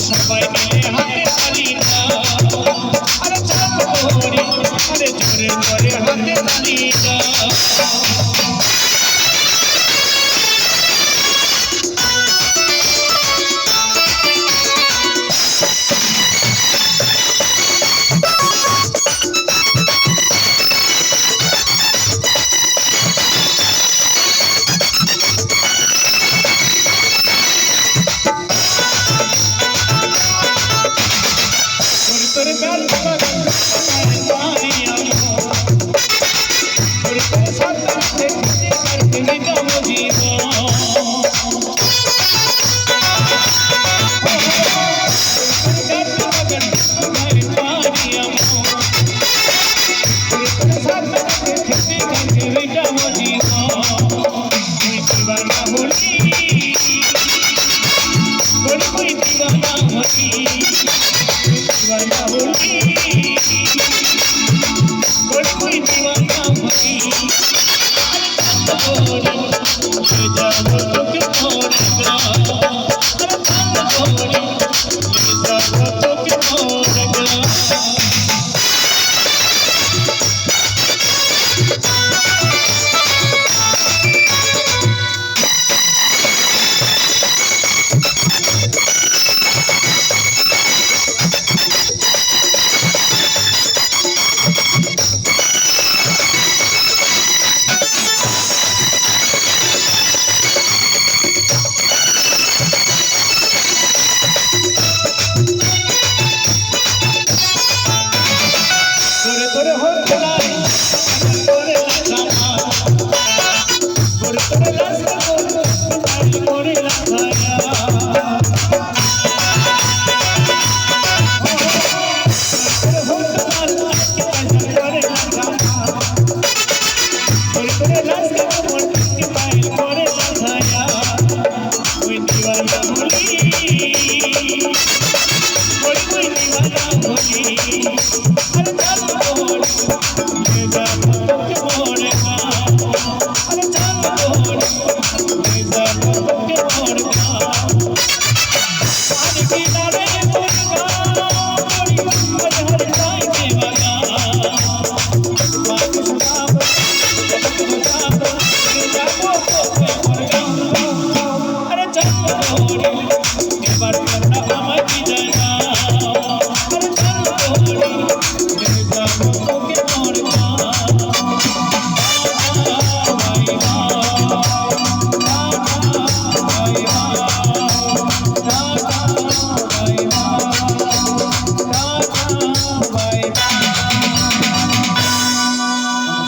সবাই মিলে হাতে তালি দাও, আরে চল তোরে, আরে জোরে জোরে হাতে তালি দাও। তোর গাল বাগান পানি আমো তোর সাথে দেখতে করতে নিতাম জীবন তোর গাল বাগান পানি আমো তোর সাথে দেখতে করতে নিতাম জীবন তুই দিবানা হলি তুই দিবানা হলি दीवाना होगी कोई दीवाना होगी अरे ले जाओ तो क्यों छोड़ेगा अरे ले जाओ तो क्यों छोड़ेगा তোরে হতে লাই তোরে লাগামা তোরে লাস্ট তোরে লাগায়া তোরে হতে লাই তোরে লাগামা তোরে লাস্ট তোরে লাগায়া ওই দিওয়ানা হলি